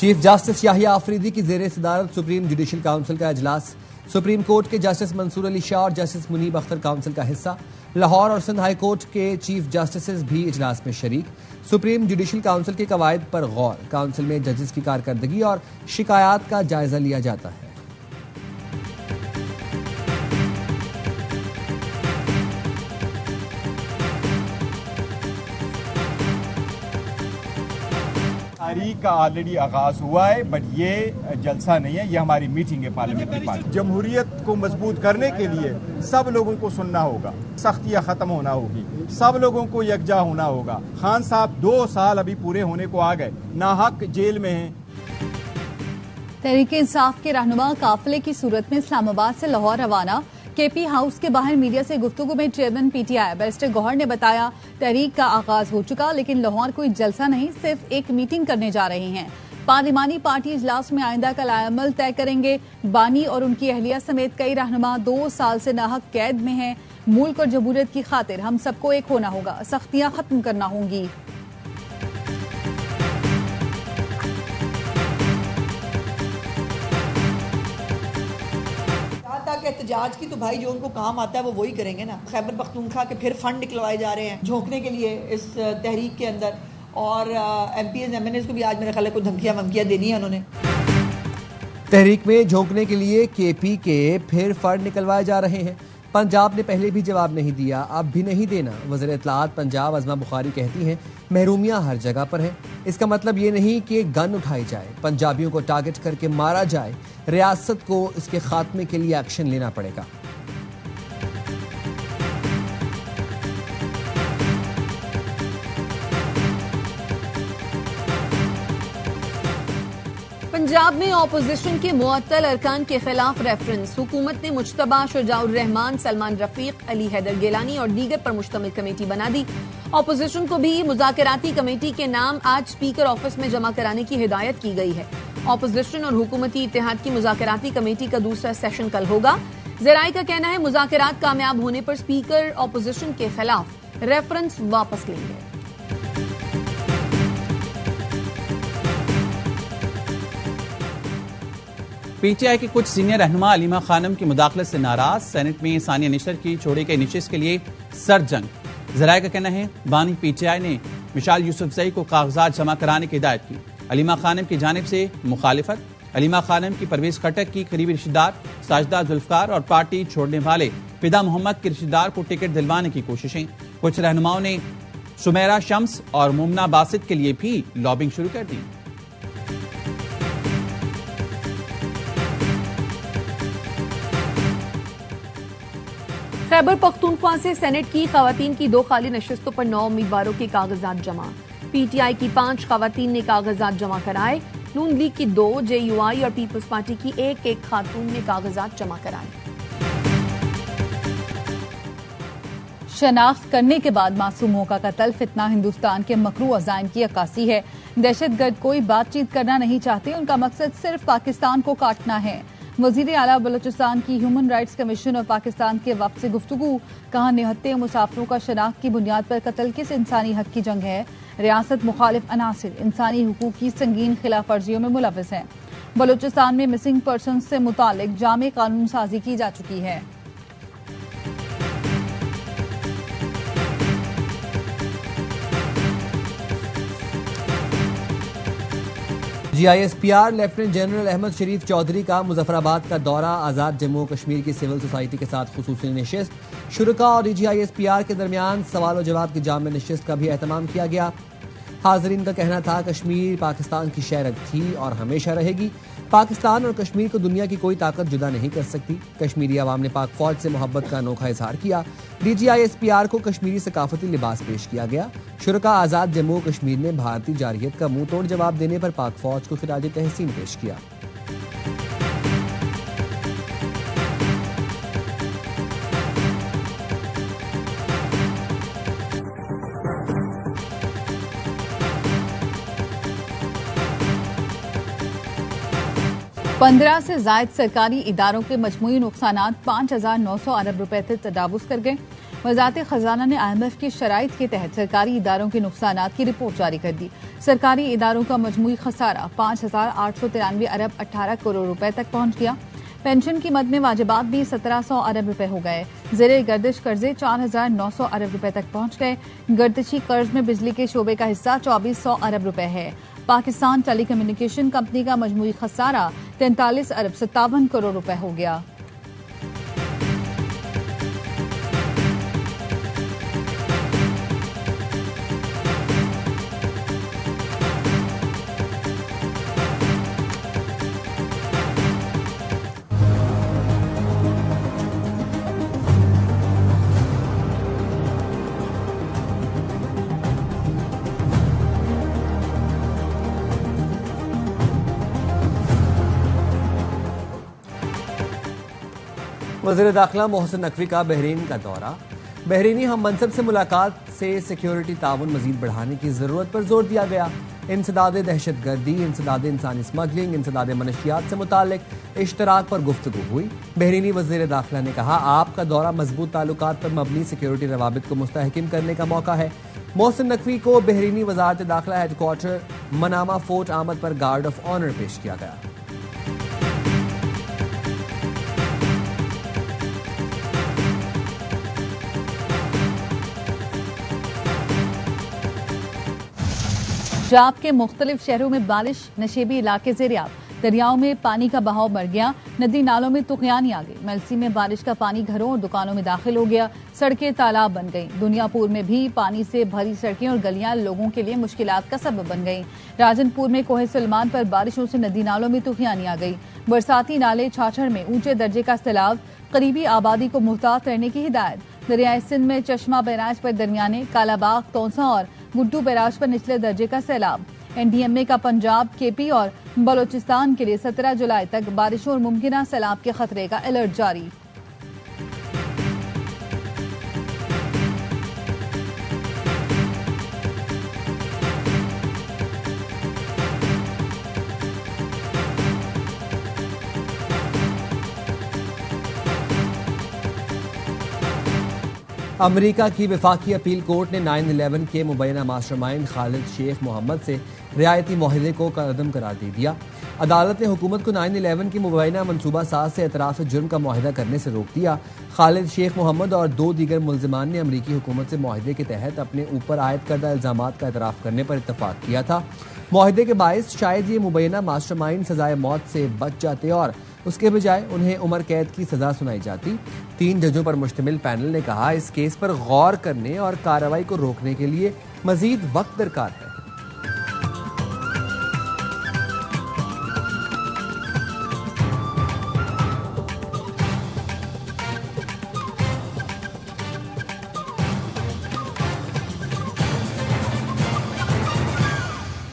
Chief justice Yahya Afridi की जेर सदारत सुप्रीम जुडिशल काउंसिल का इजलास। सुप्रीम कोर्ट के जस्टिस मंसूर अली शाह और जस्टिस मुनीब अख्तर काउंसिल का हिस्सा। लाहौर और सिंध हाई कोर्ट के चीफ जस्टिस भी इजलास में शरीक। सुप्रीम जुडिशल काउंसिल के कवायद पर गौर। काउंसिल में जजेस की कारकर्दगी और शिकायत का जायजा लिया जाता है। तारीख का ऑलरेडी आगाज हुआ है, बट ये जलसा नहीं है, ये हमारी मीटिंग है पार्लियामेंट्री पार्टी। जमहूरियत को मजबूत करने के लिए सब लोगों को सुनना होगा, सख्तियां खत्म होना होगी, सब लोगों को यकजा होना होगा। खान साहब 2 साल अभी पूरे होने को आ गए, नाहक जेल में हैं। तहरीक इंसाफ के रहनुमा काफिले की सूरत में इस्लामाबाद से लाहौर रवाना। केपी हाउस के बाहर मीडिया से गुफ्तगू में चेयरमैन पीटीआई बैरिस्टर गौहर ने बताया, तहरीक का आगाज हो चुका, लेकिन लाहौर कोई जलसा नहीं, सिर्फ एक मीटिंग करने जा रहे हैं। पार्लिमानी पार्टी इजलास में आइंदा का लाएमल तय करेंगे। बानी और उनकी अहलिया समेत कई रहनुमा 2 साल से नाहक कैद में हैं। मुल्क और जमहूरियत की खातिर हम सबको एक होना होगा, सख्तियां खत्म करना होंगी। एहतजाज की तो भाई जो उनको काम आता है वो वही करेंगे ना। खैबर पख्तूनख्वा के फिर फंड निकलवाए जा रहे हैं झोंकने के लिए इस तहरीक के अंदर, और एमपीएस एमएनएस को भी आज मेरे ख्याल है कोई धमकियां वमकियां देनी है उन्होंने। तहरीक में झोंकने के लिए केपी के फिर फंड निकलवाए जा रहे हैं। पंजाब ने पहले भी जवाब नहीं दिया, अब भी नहीं देना। वज़ीर इत्तलात पंजाब अज़मा बुखारी कहती हैं, महरूमियां हर जगह पर हैं। इसका मतलब ये नहीं कि गन उठाई जाए, पंजाबियों को टारगेट करके मारा जाए। रियासत को इसके खात्मे के लिए एक्शन लेना पड़ेगा। पंजाब में ऑपोजिशन के मुअत्तल अरकान के खिलाफ रेफरेंस। हुकूमत ने मुज्तबा शुजाउर रहमान, सलमान रफीक, अली हैदर गिलानी और दीगर पर मुश्तमिल कमेटी बना दी। ऑपोजिशन को भी मुज़ाकराती कमेटी के नाम आज स्पीकर ऑफिस में जमा कराने की हिदायत की गई है। ऑपोजिशन और हुकूमती इत्तेहाद की मुज़ाकराती कमेटी का दूसरा सेशन कल होगा। ज़राए का कहना है मुज़ाकरात कामयाब होने पर स्पीकर ऑपोजिशन के खिलाफ रेफरेंस वापस लेंगे। पीटीआई के कुछ सीनियर रहनुमा अलीमा खानम की मुदाखलत से नाराज। सेनेट में सानिया निशर की छोड़े गए निशिस्त के लिए सर जंग। जराये का कहना है बानी पीटीआई ने मिशाल यूसुफजई को कागजात जमा कराने की हिदायत की। अलीमा खानम की जानिब से मुखालिफत। अलीमा खानम की परवेज खटक की करीबी रिश्तेदार साजिदा जुल्फकार और पार्टी छोड़ने वाले फिदा मोहम्मद के रिश्तेदार को टिकट दिलवाने की कोशिशें। कुछ रहनुमाओं ने सुमेरा शम्स और मुमना बासित के लिए भी लॉबिंग शुरू कर दी। खैबर पख्तूनख्वा से सेनेट की खवातीन की 2 खाली नशिस्तों पर 9 उम्मीदवारों के कागजात जमा। पीटीआई की 5 खवातीन ने कागजात जमा कराए। नून लीग की 2, जेयूआई और पीपल्स पार्टी की एक खातून ने कागजात जमा कराए। शनाख्त करने के बाद मासूमों का कत्ल फितना हिंदुस्तान के मकरू अज़ाइम की अक्कासी है। दहशतगर्द कोई बातचीत करना नहीं चाहते, उनका मकसद सिर्फ पाकिस्तान को काटना है। वजीर आला बलोचिस्तान की ह्यूमन राइट्स कमीशन और पाकिस्तान के वफ्द से गुफ्तगू। कहा, निहत्ते मुसाफिरों का शनाख्त की बुनियाद पर कत्ल किस इंसानी हक की जंग है। रियासत मुखालिफ अनासिर इंसानी हुकूक की संगीन खिलाफ वर्जियों में मुलविस हैं। बलोचिस्तान में मिसिंग पर्सन से मुतालिक जामे कानून साजी की जा चुकी है। GISPR लेफ्टिनेंट जनरल अहमद शरीफ चौधरी का मुजफ्फराबाद का दौरा। आज़ाद जम्मू कश्मीर की सिविल सोसाइटी के साथ खुसूसी नशिस्त। शुरका और GISPR के दरमियान सवाल और जवाब की जाम नशिस्त का भी एहतमाम किया गया। हाजरीन का कहना था, कश्मीर पाकिस्तान की शहरत थी और हमेशा रहेगी। पाकिस्तान और कश्मीर को दुनिया की कोई ताकत जुदा नहीं कर सकती। कश्मीरी अवाम ने पाक फौज से मोहब्बत का अनोखा इजहार किया। DGISPR को कश्मीरी सकाफती लिबास पेश किया गया। शुरका आज़ाद जम्मू कश्मीर ने भारतीय जारहियत का मुंह तोड़ जवाब देने पर पाक फौज को खिराज तहसीन पेश किया। पंद्रह से जायद सरकारी इदारों के मजमूई नुकसानात 5,900 अरब रुपए से तजावुज कर गए। वजारत खजाना ने IMF की शराइत के तहत सरकारी इदारों के नुकसानात की रिपोर्ट जारी कर दी। सरकारी इदारों का मजमूई खसारा 5,893 अरब 18 करोड़ रुपए तक पहुंच गया। पेंशन की मद में वाजिबात भी 1,700 अरब रुपए हो गए। ज़ेरे गर्दिश कर्जे 4,900 अरब रुपए तक पहुंच गए। गर्दिशी कर्ज में बिजली के शोबे का हिस्सा 2,400 अरब रुपए है। पाकिस्तान टेलीकम्युनिकेशन कंपनी का मजमूई खसारा 43 अरब 57 करोड़ रुपए हो गया। वज़ीर दाखिला मोहसिन नकवी का बहरीन का दौरा। बहरीनी हम मनसब से मुलाकात से सिक्योरिटी ताउन मजीद बढ़ाने की जरूरत पर जोर दिया गया। इंसदाद दहशत गर्दी, इंसदाद इंसानी स्मगलिंग, इंसदाद मनशियात से मुतालिक इश्तराक पर गुफ्तगू हुई। बहरीनी वज़ीर दाखिला ने कहा, आपका दौरा मजबूत ताल्लुकात पर मबनी सिक्योरिटी रवाबित को मुस्तहकिम करने का मौका है। मोहसिन नकवी को बहरीनी वजारत दाखिला हेडक्वार्टर मनामा फोर्ट आमद पर गार्ड ऑफ ऑनर पेश किया गया। पंजाब के मुख्तलिफ शहरों में बारिश, नशेबी इलाके ज़ेरे-आब। दरियाओं में पानी का बहाव बढ़ गया, नदी नालों में तुगयानी आ गई। मलसी में बारिश का पानी घरों और दुकानों में दाखिल हो गया, सड़कें तालाब बन गईं। दुनियापुर में भी पानी से भरी सड़कें और गलियां लोगों के लिए मुश्किलात का सबब बन गईं। राजनपुर में कोहे सुलेमान पर बारिशों से नदी नालों में तुगयानी आ गई। बरसाती नाले छाछड़ में ऊंचे दर्जे का सैलाब, करीबी आबादी को मुहतात रहने की हिदायत। दरियाए सिंध में चश्मा बैराज पर दरमियाने, कालाबाग, तौसा और गुड्डू बैराज पर निचले दर्जे का सैलाब। NDMA का पंजाब, KP और बलोचिस्तान के लिए 17 जुलाई तक बारिशों और मुमकिन सैलाब के खतरे का अलर्ट जारी। अमरीका की वफाकी अपील कोर्ट ने 9/11 के मुबैना मास्टरमाइंड खालिद शेख मोहम्मद से रियायती माहिदे को कदम करार दे दिया। अदालत ने हुकूमत को 9/11 की मुबैना मनसूबा साज से एतराफ़ जुर्म का मुआहिदा करने से रोक दिया। खालिद शेख मोहम्मद और 2 दीगर मुल्जिमान ने अमरीकी हुकूमत से मुआहिदे के तहत अपने ऊपर आयद करदा इल्ज़ामात का एतराफ़ करने पर इत्तफाक किया था। मुआहिदे के बायस शायद ये मुबैना मास्टरमाइंड सजाए मौत से बच जाते और उसके बजाय उन्हें उम्र कैद की सजा सुनाई जाती। 3 जजों पर मुश्तमिल पैनल ने कहा, इस केस पर गौर करने और कार्रवाई को रोकने के लिए मजीद वक्त दरकार है।